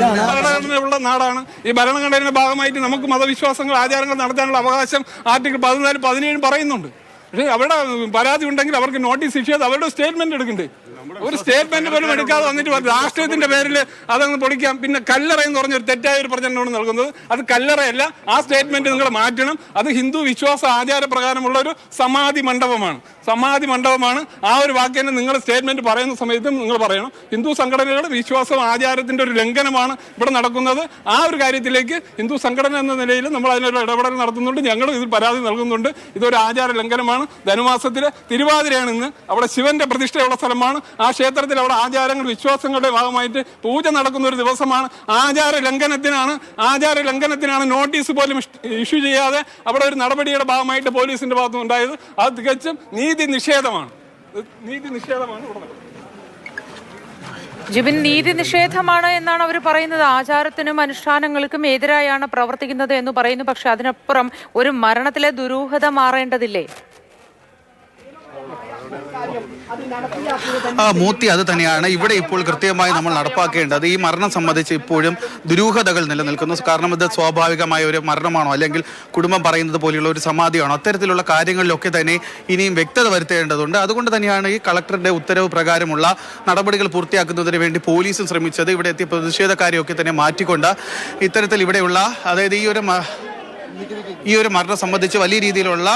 ഭരണഘടനയുള്ള നാടാണ്. ഈ ഭരണഘടനയുടെ ഭാഗമായിട്ട് നമുക്ക് മതവിശ്വാസങ്ങൾ, ആചാരങ്ങൾ നടത്താനുള്ള അവകാശം ആർട്ടിക്കിൾ 14, 17 പറയുന്നുണ്ട്. പക്ഷേ അവിടെ പരാതി ഉണ്ടെങ്കിൽ അവർക്ക് നോട്ടീസ് ഇഷ്യൂ ചെയ്ത് അവരുടെ സ്റ്റേറ്റ്മെന്റ് എടുക്കണ്ടേ? ഒരു സ്റ്റേറ്റ്മെന്റ് പോലും എടുക്കാതെ വന്നിട്ട് രാഷ്ട്രീയത്തിന്റെ പേരിൽ അതങ്ങ് പൊളിക്കാം. പിന്നെ കല്ലറ എന്ന് പറഞ്ഞൊരു തെറ്റായ ഒരു പ്രചരണമാണ് നൽകുന്നത്. അത് കല്ലറയല്ല. ആ സ്റ്റേറ്റ്മെന്റ് നിങ്ങൾ മാറ്റണം. അത് ഹിന്ദു വിശ്വാസ ആചാര പ്രകാരമുള്ള ഒരു സമാധി മണ്ഡപമാണ്. ആ ഒരു വാക്കിനെ നിങ്ങൾ സ്റ്റേറ്റ്മെന്റ് പറയുന്ന സമയത്തും നിങ്ങൾ പറയണം ഹിന്ദു സംഘടനകളുടെ വിശ്വാസം ആചാരത്തിന്റെ ഒരു ലംഘനമാണ് ഇവിടെ നടക്കുന്നത്. ആ ഒരു കാര്യത്തിലേക്ക് ഹിന്ദു സംഘടന എന്ന നിലയിൽ നമ്മൾ അതിനൊരു ഇടപെടൽ നടത്തുന്നുണ്ട്. ഞങ്ങൾ ഇതിൽ പരാതി നൽകുന്നുണ്ട്. ഇതൊരു ആചാര ലംഘനമാണ്. ധനുമാസത്തിലെ തിരുവാതിരയാണ് ഇന്ന്. അവിടെ ശിവന്റെ പ്രതിഷ്ഠയുള്ള സ്ഥലമാണ്. ആ ക്ഷേത്രത്തിൽ അവിടെ ആചാരങ്ങൾ, വിശ്വാസങ്ങളുടെ ഭാഗമായിട്ട് പൂജ നടക്കുന്ന ഒരു ദിവസമാണ്. ആചാര ലംഘനത്തിനാണ് നോട്ടീസ് പോലും ഇഷ്യൂ ചെയ്യാതെ അവിടെ ഒരു നടപടിയുടെ ഭാഗമായിട്ട് പോലീസിന്റെ ഭാഗത്തും ഉണ്ടായത്. അത് തികച്ചും നീതി നിഷേധമാണ് ഇവിടെ. ജിബിൻ, നീതി നിഷേധമാണ് എന്നാണ് അവർ പറയുന്നത്. ആചാരത്തിനും അനുഷ്ഠാനങ്ങൾക്കും എതിരായാണ് പ്രവർത്തിക്കുന്നത് എന്ന് പറയുന്നു. പക്ഷെ അതിനപ്പുറം ഒരു മരണത്തിലെ ദുരൂഹത മാറേണ്ടതില്ലേ? മൂർത്തി, അത് തന്നെയാണ് ഇവിടെ ഇപ്പോൾ കൃത്യമായി നമ്മൾ നടപ്പാക്കേണ്ടത്. ഈ മരണം സംബന്ധിച്ച് ഇപ്പോഴും ദുരൂഹതകൾ നിലനിൽക്കുന്നു. കാരണം ഇത് സ്വാഭാവികമായ ഒരു മരണമാണോ, അല്ലെങ്കിൽ കുടുംബം പറയുന്നത് പോലെയുള്ള ഒരു സമാധിയാണോ? അത്തരത്തിലുള്ള കാര്യങ്ങളിലൊക്കെ തന്നെ ഇനിയും വ്യക്തത വരുത്തേണ്ടതുണ്ട്. അതുകൊണ്ട് തന്നെയാണ് ഈ കളക്ടറുടെ ഉത്തരവ് പ്രകാരമുള്ള നടപടികൾ പൂർത്തിയാക്കുന്നതിന് വേണ്ടി പോലീസും ശ്രമിച്ചത്. ഇവിടെ എത്തിയ പ്രതിഷേധക്കാരെയൊക്കെ തന്നെ മാറ്റിക്കൊണ്ട് ഇത്തരത്തിൽ ഇവിടെയുള്ള, അതായത് ഈ ഒരു മരണം സംബന്ധിച്ച് വലിയ രീതിയിലുള്ള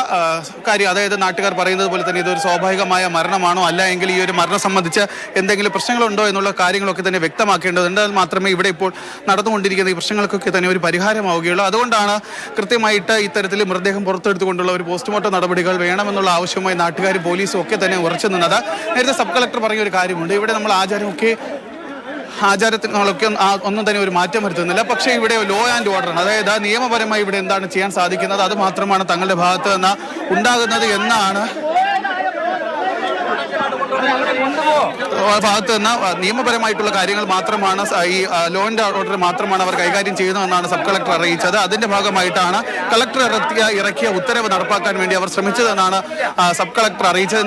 കാര്യം, അതായത് നാട്ടുകാർ പറയുന്നത് പോലെ തന്നെ ഇതൊരു സ്വാഭാവികമായ മരണമാണോ, അല്ല എങ്കിൽ ഈ ഒരു മരണം സംബന്ധിച്ച് എന്തെങ്കിലും പ്രശ്നങ്ങളുണ്ടോ എന്നുള്ള കാര്യങ്ങളൊക്കെ തന്നെ വ്യക്തമാക്കേണ്ടതുണ്ട്. അത് മാത്രമേ ഇവിടെ ഇപ്പോൾ നടന്നുകൊണ്ടിരിക്കുന്ന ഈ പ്രശ്നങ്ങൾക്കൊക്കെ തന്നെ ഒരു പരിഹാരമാവുകയുള്ളൂ. അതുകൊണ്ടാണ് കൃത്യമായിട്ട് ഇത്തരത്തിൽ മൃതദേഹം പുറത്തെടുത്തുകൊണ്ടുള്ള ഒരു പോസ്റ്റ്മോർട്ടം നടപടികൾ വേണമെന്നുള്ള ആവശ്യമായി നാട്ടുകാരും പോലീസും ഒക്കെ തന്നെ ഉറച്ചു നിന്നത്. നേരത്തെ സബ് കളക്ടർ പറഞ്ഞ ഒരു കാര്യമുണ്ട്, ഇവിടെ നമ്മൾ ആചാരത്തിനൊക്കെ ഒന്നും തന്നെ ഒരു മാറ്റം വരുത്തുന്നില്ല. പക്ഷേ ഇവിടെ ലോ ആൻഡ് ഓർഡർ, അതായത് നിയമപരമായി ഇവിടെ എന്താണ് ചെയ്യാൻ സാധിക്കുന്നത് അത് മാത്രമാണ് തങ്ങളുടെ ഭാഗത്ത് നിന്ന് ഉണ്ടാകുന്നത് എന്നാണ് നിയമപരമായിട്ടുള്ള കാര്യങ്ങൾ മാത്രമാണ്, ഈ ലോ ആൻഡ് ഓർഡർ മാത്രമാണ് അവർ കൈകാര്യം ചെയ്യുന്നതെന്നാണ് സബ് കളക്ടർ അറിയിച്ചത്. അതിന്റെ ഭാഗമായിട്ടാണ് കളക്ടർ ഇറക്കിയ ഉത്തരവ് നടപ്പാക്കാൻ വേണ്ടി അവർ ശ്രമിച്ചതെന്നാണ് സബ് കളക്ടർ അറിയിച്ചത്.